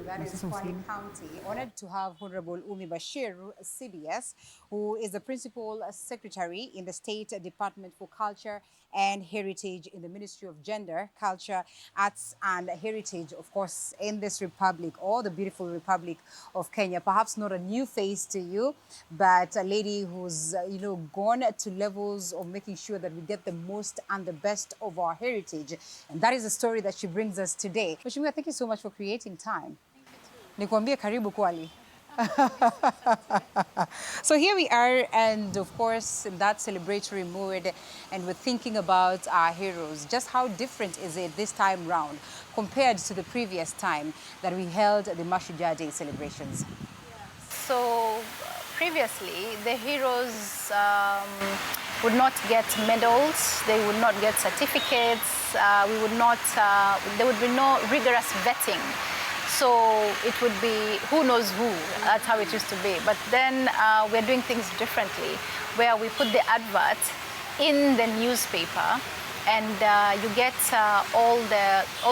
That is Kwale County. Honored to have Honorable Ummi Bashir, CBS, who is the Principal Secretary in the State Department for Culture and Heritage in the Ministry of Gender, Culture, Arts and Heritage, of course, in this republic, or the beautiful Republic of Kenya. Perhaps not a new face to you, but a lady who's, gone to levels of making sure that we get the most and the best of our heritage. And that is the story that she brings us today. Mheshimiwa, thank you so much for creating time. Nikwambie karibu Kwale. So here we are, and of course in that celebratory mood, and we're thinking about our heroes. Just how different is it this time round compared to the previous time that we held the Mashujaa Day celebrations? So previously the heroes would not get medals, they would not get certificates, there would be no rigorous vetting. So it would be who knows who. That's how it used to be. But then we're doing things differently, where we put the advert in the newspaper, and you get all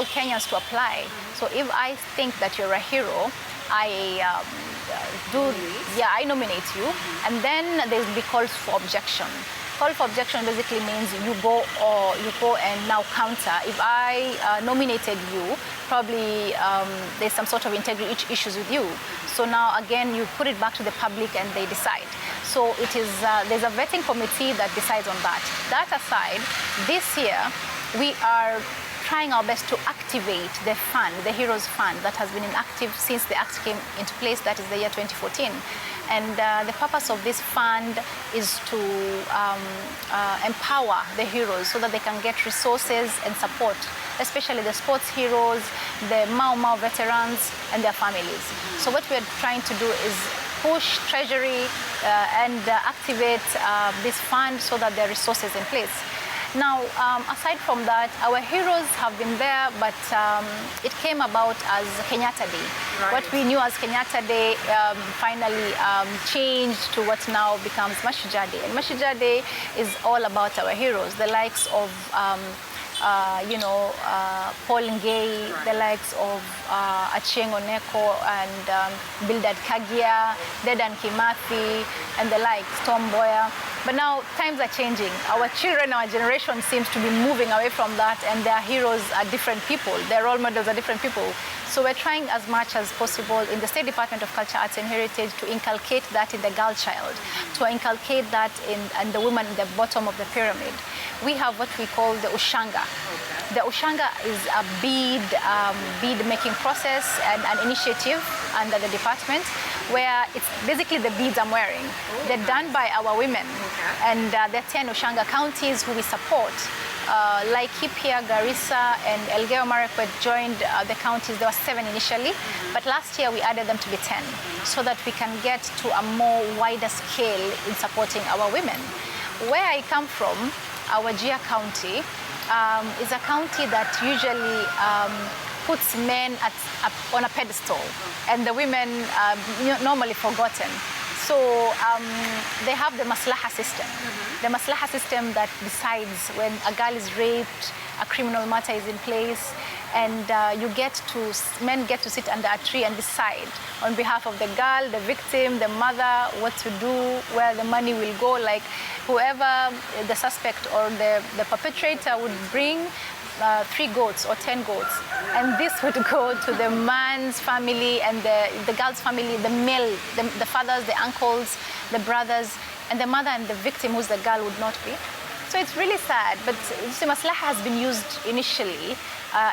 Kenyans to apply. So if I think that you're a hero, I nominate you, and then there will be calls for objection. Call for objection basically means you go and now counter. If I nominated you, probably there's some sort of integrity issues with you. So now again, you put it back to the public and they decide. So it is there's a vetting committee that decides on that. That aside, this year we are trying our best to activate the fund, the Heroes Fund, that has been inactive since the Act came into place, that is the year 2014. And the purpose of this fund is to empower the heroes so that they can get resources and support, especially the sports heroes, the Mau veterans, and their families. So what we're trying to do is push Treasury and activate this fund so that there are resources in place. Now, aside from that, our heroes have been there, but it came about as Kenyatta Day. Right. What we knew as Kenyatta Day finally changed to what now becomes Mashujaa Day. And Mashujaa Day is all about our heroes, the likes of Paul Ngei, right, the likes of Achieng' Oneko and Bildad Kagia, Dedan Kimathi, and the likes, Tom Mboya. But now times are changing. Our children, our generation seems to be moving away from that, and their heroes are different people. Their role models are different people. So we're trying as much as possible in the State Department of Culture, Arts and Heritage to inculcate that in the girl child, to inculcate that in the woman in the bottom of the pyramid. We have what we call the Ushanga. Okay. The Ushanga is a bead making process and an initiative under the department, where it's basically the beads I'm wearing. Oh, they're done by our women. Okay. And there are 10 Ushanga counties who we support. Like Kipia, Garissa, and Elgeyo Marakwet joined the counties. There were 7 initially, but last year we added them to be 10, so that we can get to a more wider scale in supporting our women. Where I come from, our Gia County is a county that usually puts men on a pedestal, and the women are normally forgotten. So they have the maslaha system. Mm-hmm. The maslaha system that decides when a girl is raped, a criminal matter is in place, and men get to sit under a tree and decide on behalf of the girl, the victim, the mother, what to do, where the money will go. Like whoever the suspect or the perpetrator would bring 3 goats or 10 goats, and this would go to the man's family and the girl's family, the male, the fathers, the uncles, the brothers, and the mother and the victim, who's the girl, would not be. So it's really sad, but maslaha has been used initially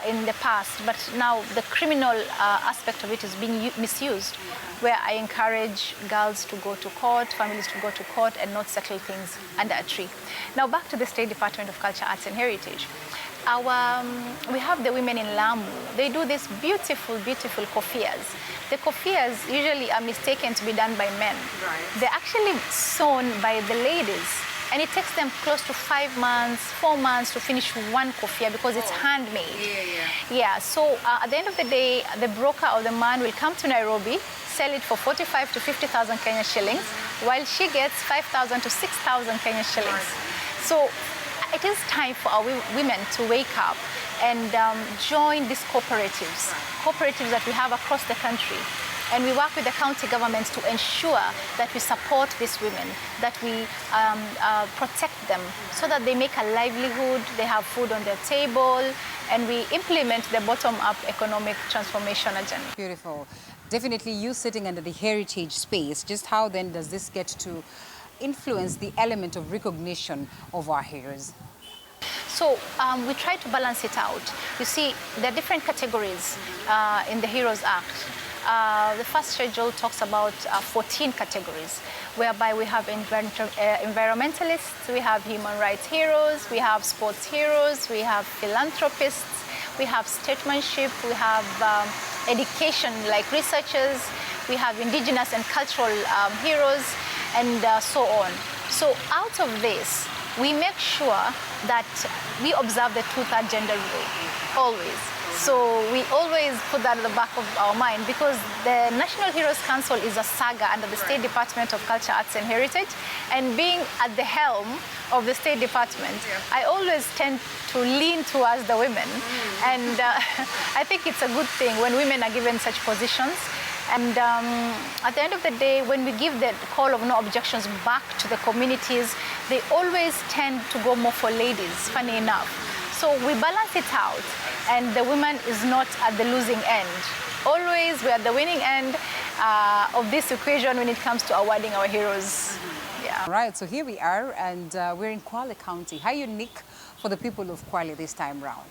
in the past, but now the criminal aspect of it is being misused, where I encourage girls to go to court, families to go to court, and not settle things under a tree. Now back to the State Department of Culture, Arts and Heritage. We have the women in Lamu. They do these beautiful, beautiful kofias. The kofias usually are mistaken to be done by men. Right. They're actually sewn by the ladies. And it takes them close to 5 months, 4 months to finish one kofia because it's handmade. Yeah. So at the end of the day, the broker or the man will come to Nairobi, sell it for 45 to 50,000 Kenya shillings, while she gets 5,000 to 6,000 Kenya shillings. So it is time for our women to wake up and join these cooperatives that we have across the country. And we work with the county governments to ensure that we support these women, that we protect them so that they make a livelihood, they have food on their table, and we implement the bottom-up economic transformation agenda. Beautiful. Definitely you sitting under the heritage space, just how then does this get to influence the element of recognition of our heroes? So we try to balance it out. You see, there are different categories in the Heroes Act. The first schedule talks about 14 categories, whereby we have environmentalists, we have human rights heroes, we have sports heroes, we have philanthropists, we have statesmanship, we have education like researchers, we have indigenous and cultural heroes, and so on. So out of this, we make sure that we observe the two-third gender rule, always. So we always put that at the back of our mind because the National Heroes Council is a saga under the State Department of Culture, Arts and Heritage. And being at the helm of the State Department, I always tend to lean towards the women. And I think it's a good thing when women are given such positions. And at the end of the day, when we give the call of no objections back to the communities, they always tend to go more for ladies, funny enough. So we balance it out, and the woman is not at the losing end. Always we're at the winning end of this equation when it comes to awarding our heroes. Yeah. Right, so here we are, and we're in Kwale County. How unique for the people of Kwale this time round?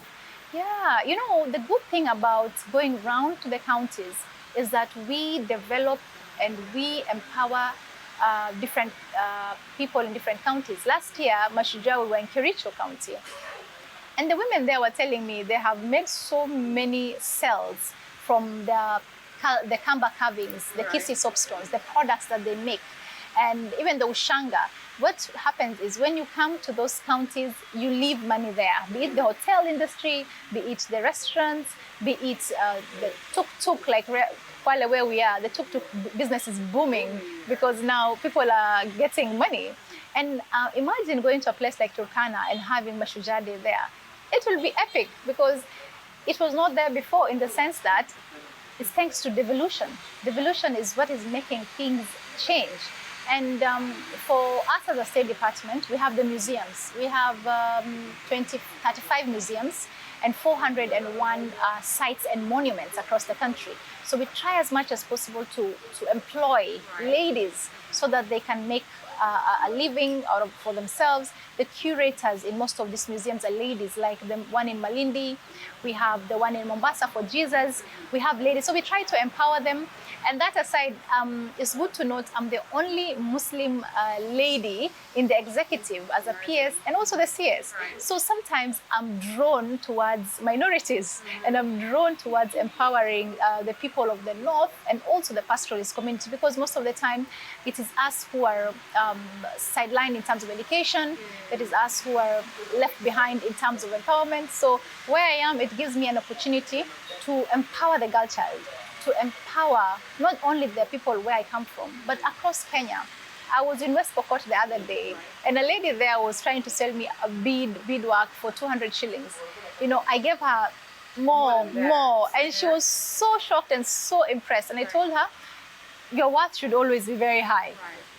Yeah, you know, the good thing about going round to the counties is that we develop and we empower different people in different counties. Last year, Mashujaa, we were in Kericho County. And the women there were telling me they have made so many cells from the Kamba carvings, the Kisi soapstones, the products that they make, and even the Ushanga. What happens is when you come to those counties, you leave money there, be it the hotel industry, be it the restaurants, be it the tuk-tuk, like Kwale where we are, the tuk-tuk business is booming because now people are getting money. And imagine going to a place like Turkana and having Mashujaa Day there. It will be epic because it was not there before in the sense that it's thanks to devolution. Devolution is what is making things change. And for us as a State Department, we have the museums. We have 35 museums and 401 sites and monuments across the country. So we try as much as possible to employ ladies so that they can make a living out of, for themselves. The curators in most of these museums are ladies, like the one in Malindi. We have the one in Mombasa for Jesus. We have ladies, so we try to empower them. And that aside, it's good to note I'm the only Muslim lady in the executive as a PS and also the CS. So sometimes I'm drawn towards minorities and I'm drawn towards empowering the people of the North and also the pastoralist community, because most of the time it is us who are sidelined in terms of education. It is us who are left behind in terms of empowerment. So where I am, it gives me an opportunity to empower the girl child, to empower not only the people where I come from, but across Kenya. I was in West Pokot the other day, and a lady there was trying to sell me a beadwork for 200 shillings. You know, I gave her more, and she was so shocked and so impressed. And I told her, your worth should always be very high.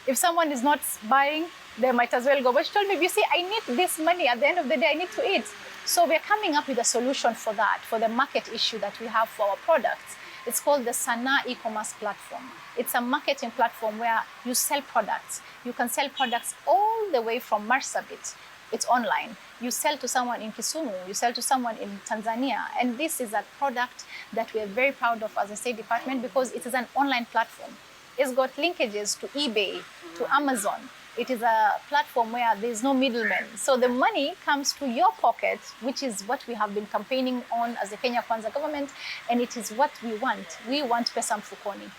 If someone is not buying, they might as well go. But she told me, you see, I need this money. At the end of the day, I need to eat. So we're coming up with a solution for that, for the market issue that we have for our products. It's called the Sana e-commerce platform. It's a marketing platform where you sell products. You can sell products all the way from Marsabit. It's online. You sell to someone in Kisumu, you sell to someone in Tanzania. And this is a product that we are very proud of as a State Department because it is an online platform. It's got linkages to eBay, to Amazon. It is a platform where there's no middleman. So the money comes to your pocket, which is what we have been campaigning on as the Kenya Kwanza government, and it is what we want. We want pesa mfukoni.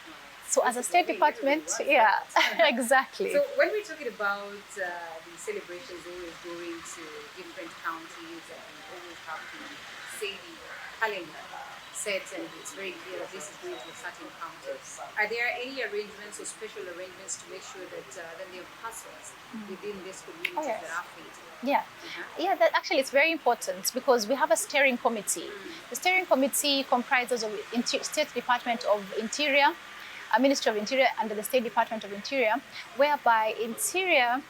So as a State Department, yeah, exactly. So when we're talking about the celebrations, always going to different counties and always have to say the calendar. set and it's very clear that this is going to a certain county. Are there any arrangements or special arrangements to make sure that then there are persons within this community Oh, yes. that are fit? Yeah, yeah. That actually it's very important because we have a steering committee. The steering committee comprises of State Department of Interior, a Ministry of Interior under the State Department of Interior, whereby Interior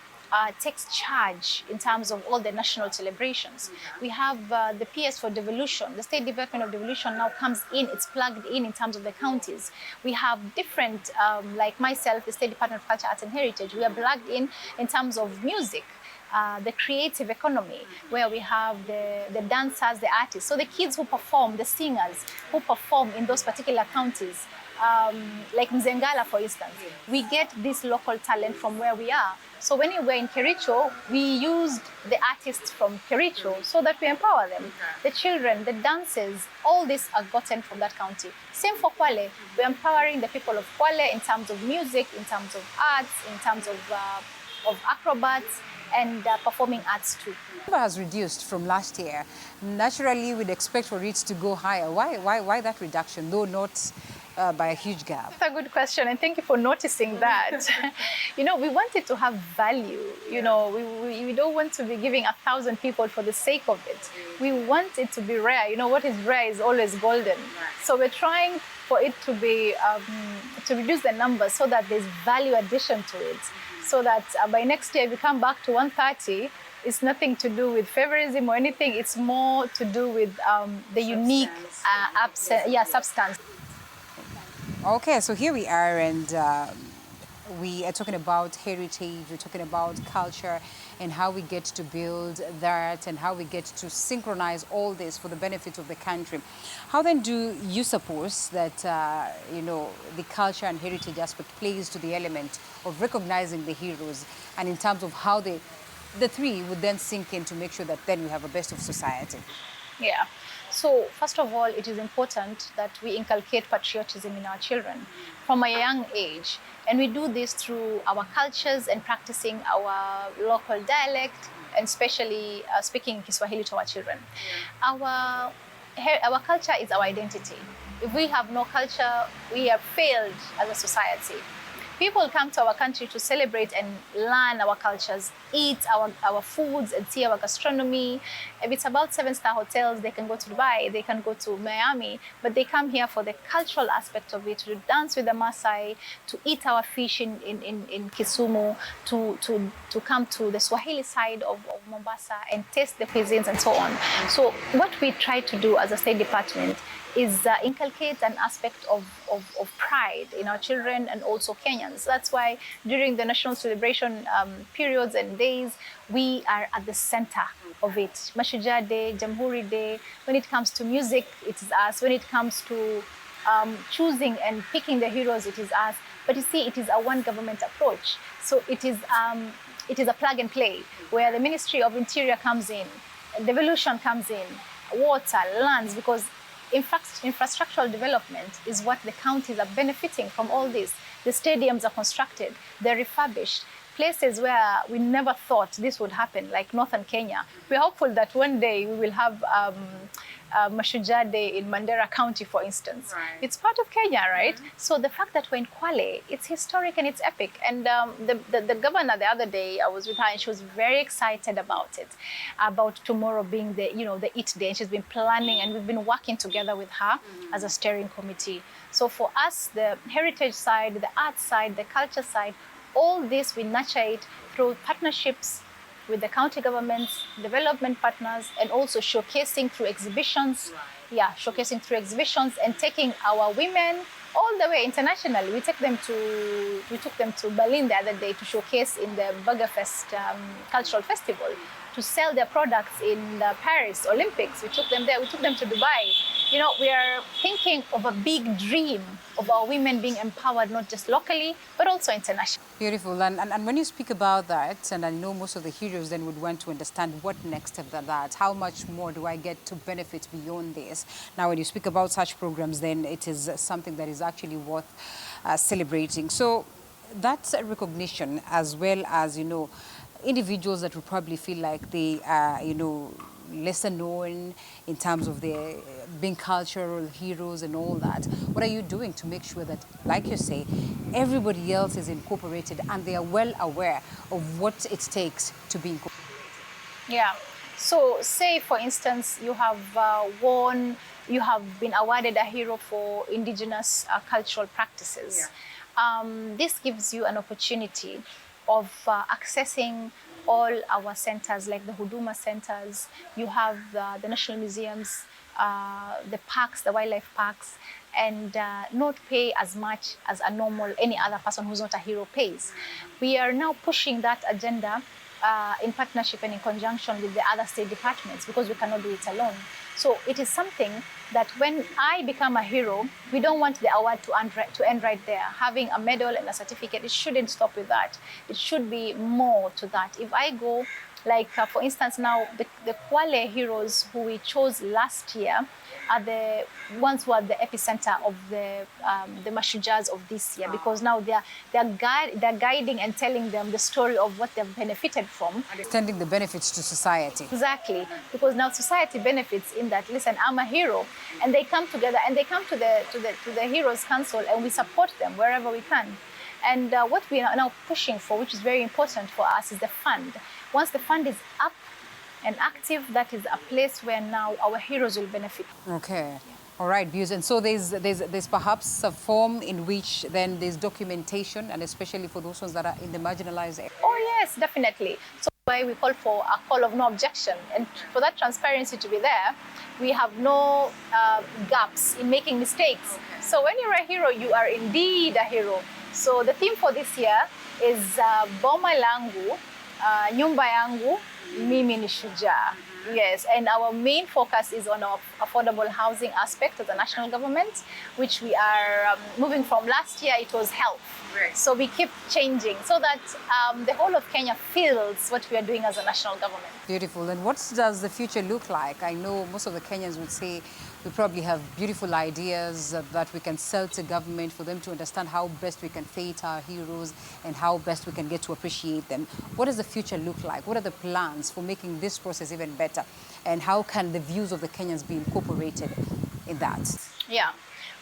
takes charge in terms of all the national celebrations. We have the PS for Devolution. The State Department of Devolution now comes in, it's plugged in terms of the counties. We have different, like myself, the State Department of Culture, Arts and Heritage, we are plugged in terms of music. The creative economy, where we have the dancers, the artists. So the kids who perform, the singers who perform in those particular counties, like Mzengala, for instance, we get this local talent from where we are. So when we were in Kericho, we used the artists from Kericho so that we empower them. The children, the dancers, all these are gotten from that county. Same for Kwale. We're empowering the people of Kwale in terms of music, in terms of arts, in terms of acrobats, and performing arts too. Number has reduced from last year. Naturally, we'd expect for it to go higher. Why that reduction, though not by a huge gap? That's a good question, and thank you for noticing that. You know, we want it to have value. You know, we don't want to be giving 1,000 people for the sake of it. We want it to be rare. You know, what is rare is always golden. So we're trying for it to be to reduce the numbers so that there's value addition to it. So that by next year, if we come back to 130, it's nothing to do with favorism or anything. It's more to do with the unique substance. Okay, so here we are, and we are talking about heritage, we're talking about culture, and how we get to build that, and how we get to synchronize all this for the benefit of the country. How then do you suppose that, you know, the culture and heritage aspect plays to the element of recognizing the heroes, and in terms of how the three would then sink in to make sure that then we have a best of society? Yeah. So first of all, it is important that we inculcate patriotism in our children from a young age. And we do this through our cultures and practicing our local dialect, and especially speaking Kiswahili to our children. Our culture is our identity. If we have no culture, we have failed as a society. People come to our country to celebrate and learn our cultures, eat our foods and see our gastronomy. If it's about 7-star hotels, they can go to Dubai, they can go to Miami, but they come here for the cultural aspect of it, to dance with the Maasai, to eat our fish in Kisumu, to come to the Swahili side of Mombasa and taste the cuisines and so on. So what we try to do as a State Department is inculcate an aspect of pride in our children and also Kenyans. That's why during the national celebration periods and days, we are at the center of it. Mashujaa Day, Jamhuri Day, when it comes to music, it is us. When it comes to choosing and picking the heroes, it is us. But you see, it is a one government approach. So it is a plug and play, where the Ministry of Interior comes in, devolution comes in, water, lands, because in fact, infrastructural development is what the counties are benefiting from all this. The stadiums are constructed, they're refurbished. Places where we never thought this would happen, like northern Kenya. We're hopeful that one day we will have Mashujaa Day in Mandera County, for instance. Right. It's part of Kenya, right? So the fact that we're in Kwale, it's historic and it's epic. And the governor the other day, I was with her and she was very excited about it, about tomorrow being the Eat Day. And she's been planning, and we've been working together with her as a steering committee. So for us, the heritage side, the art side, the culture side, all this, we nurture it through partnerships with the county governments, development partners, and also showcasing through exhibitions. Right. Yeah, showcasing through exhibitions and taking our women all the way internationally. We took them to Berlin the other day to showcase in the Burgerfest Cultural Festival, to sell their products in the Paris Olympics. We took them there. We took them to Dubai. You know, we are thinking of a big dream of our women being empowered, not just locally, but also internationally. Beautiful. And when you speak about that, and I know most of the heroes then would want to understand what next after that, how much more do I get to benefit beyond this? Now, when you speak about such programs, then it is something that is actually worth celebrating. So that's a recognition, as well as, you know, individuals that will probably feel like they are, you know, lesser known in terms of their being cultural heroes and all that. What are you doing to make sure that, like you say, everybody else is incorporated and they are well aware of what it takes to be incorporated? Yeah. So say, for instance, you have you have been awarded a hero for indigenous cultural practices. Yeah. This gives you an opportunity of accessing all our centers, like the Huduma centers. You have the national museums, the parks, the wildlife parks, and not pay as much as a normal any other person who's not a hero pays. We are now pushing that agenda in partnership and in conjunction with the other state departments, because we cannot do it alone. So it is something that when I become a hero, we don't want the award to end right there. Having a medal and a certificate, it shouldn't stop with that. It should be more to that. If I go, like for instance now, the Kwale heroes who we chose last year are the ones who are the epicenter of the Mashujas of this year, because now they're guiding and telling them the story of what they've benefited from. Extending the benefits to society. Exactly, because now society benefits in that. Listen, I'm a hero, and they come together and they come to the Heroes Council, and we support them wherever we can. And what we are now pushing for, which is very important for us, is the fund. Once the fund is up and active, that is a place where now our heroes will benefit. Okay. All right, views. And so there's perhaps a form in which then there's documentation, and especially for those ones that are in the marginalized area. Oh yes, definitely. So why we call for a call of no objection, and for that transparency to be there, we have no gaps in making mistakes. Okay. So when you're a hero, you are indeed a hero. So the theme for this year is Boma Langu, Nyumba Yangu, Mimi ni Shujaa. Yes, and our main focus is on our affordable housing aspect of the national government, which we are moving from. Last year it was health. Right. So we keep changing so that the whole of Kenya feels what we are doing as a national government. Beautiful. And what does the future look like? I know most of the Kenyans would say we probably have beautiful ideas that we can sell to government for them to understand how best we can feed our heroes and how best we can get to appreciate them. What does the future look like? What are the plans for making this process even better? And how can the views of the Kenyans be incorporated in that? Yeah,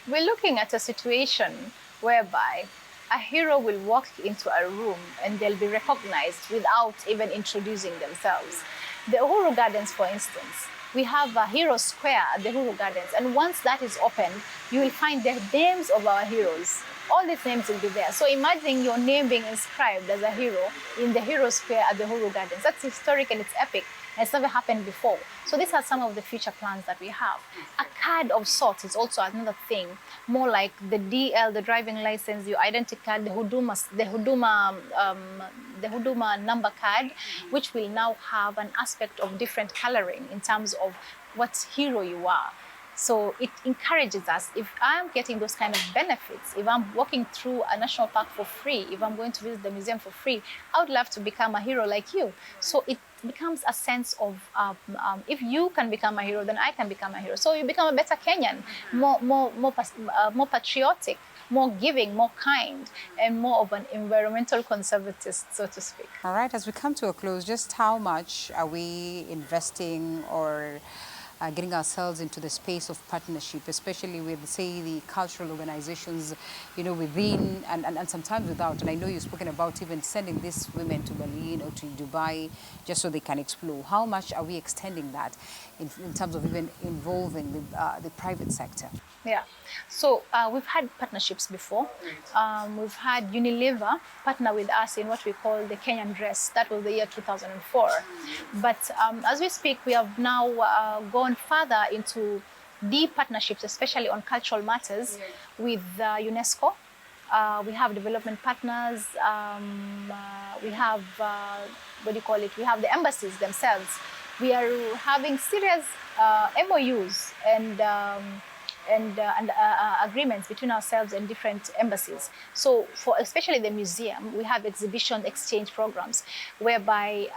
we're looking at a situation whereby a hero will walk into a room and they'll be recognized without even introducing themselves. The Uhuru Gardens, for instance, we have a hero square at the Uhuru Gardens, and once that is opened, you will find the names of our heroes. All these names will be there. So imagine your name being inscribed as a hero in the hero square at the Uhuru Gardens. That's historic and it's epic. And it's never happened before. So these are some of the future plans that we have. A card of sorts is also another thing, more like the DL, the driving license, your identity card, the Huduma number card, which will now have an aspect of different coloring in terms of what hero you are. So it encourages us, if I'm getting those kind of benefits, if I'm walking through a national park for free, if I'm going to visit the museum for free, I would love to become a hero like you. So it becomes a sense of, if you can become a hero, then I can become a hero. So you become a better Kenyan, more patriotic, more giving, more kind, and more of an environmental conservatist, so to speak. All right, as we come to a close, just how much are we investing or getting ourselves into the space of partnership, especially with, say, the cultural organizations, you know, within and sometimes without. And I know you've spoken about even sending these women to Berlin or to Dubai just so they can explore. How much are we extending that in terms of even involving the private sector? Yeah, so we've had partnerships before. We've had Unilever partner with us in what we call the Kenyan dress. That was the year 2004. But as we speak, we have now gone further into deep partnerships, especially on cultural matters, with UNESCO. We have development partners. We have, what do you call it? We have the embassies themselves. We are having serious MOUs and agreements between ourselves and different embassies. So for especially the museum, we have exhibition exchange programs whereby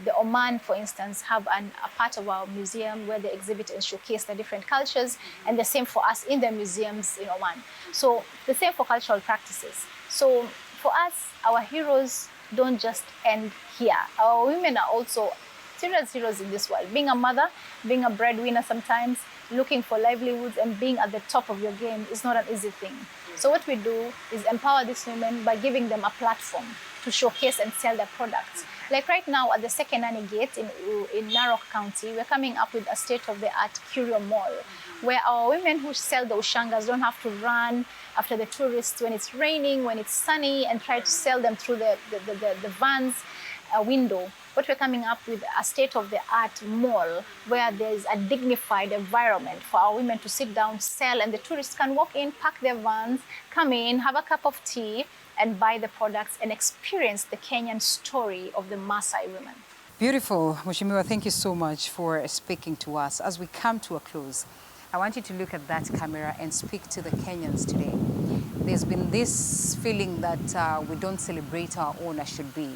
the Oman, for instance, have a part of our museum where they exhibit and showcase the different cultures, and the same for us in the museums in Oman. So the same for cultural practices. So for us, our heroes don't just end here. Our women are also serious heroes in this world. Being a mother, being a breadwinner sometimes, looking for livelihoods and being at the top of your game is not an easy thing. So what we do is empower these women by giving them a platform to showcase and sell their products. Like right now at the Sekenani Gate in Narok County, we're coming up with a state-of-the-art curio mall where our women who sell the ushangas don't have to run after the tourists when it's raining, when it's sunny, and try to sell them through the van's window. But we're coming up with a state-of-the-art mall where there's a dignified environment for our women to sit down, sell, and the tourists can walk in, park their vans, come in, have a cup of tea, and buy the products and experience the Kenyan story of the Maasai women. Beautiful. Mheshimiwa, thank you so much for speaking to us. As we come to a close, I want you to look at that camera and speak to the Kenyans today. There's been this feeling that we don't celebrate our own as should be.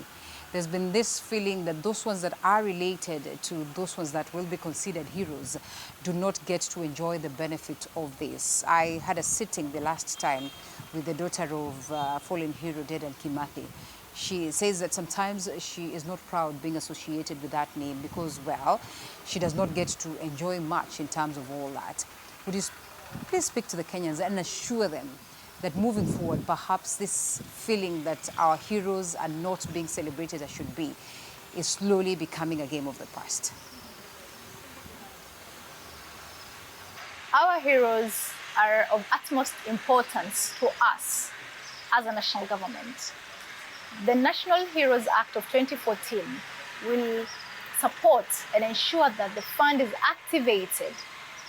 There's been this feeling that those ones that are related to those ones that will be considered heroes do not get to enjoy the benefit of this. I had a sitting the last time with the daughter of fallen hero Dedan Kimathi. She says that sometimes she is not proud being associated with that name because, well, she does not get to enjoy much in terms of all that. Would you please speak to the Kenyans and assure them that moving forward, perhaps this feeling that our heroes are not being celebrated as should be is slowly becoming a game of the past? Our heroes are of utmost importance to us as a national government. The National Heroes Act of 2014 will support and ensure that the fund is activated,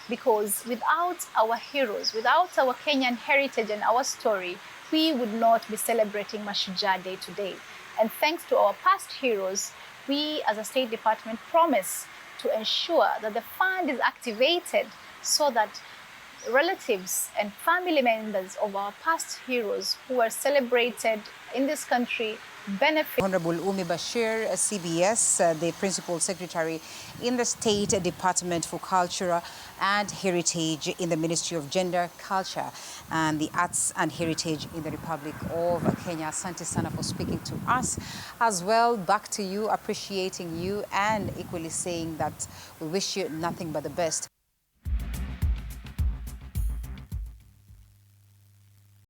because without our heroes, without our Kenyan heritage and our story, we would not be celebrating Mashujaa Day today. And thanks to our past heroes, we as a State Department promise to ensure that the fund is activated so that relatives and family members of our past heroes who were celebrated in this country benefit. Honorable Ummi Bashir, CBS, the Principal Secretary in the State Department for Culture and Heritage in the Ministry of Gender, Culture and the Arts and Heritage in the Republic of Kenya. Asante sana for speaking to us as well. Back to you, appreciating you and equally saying that we wish you nothing but the best.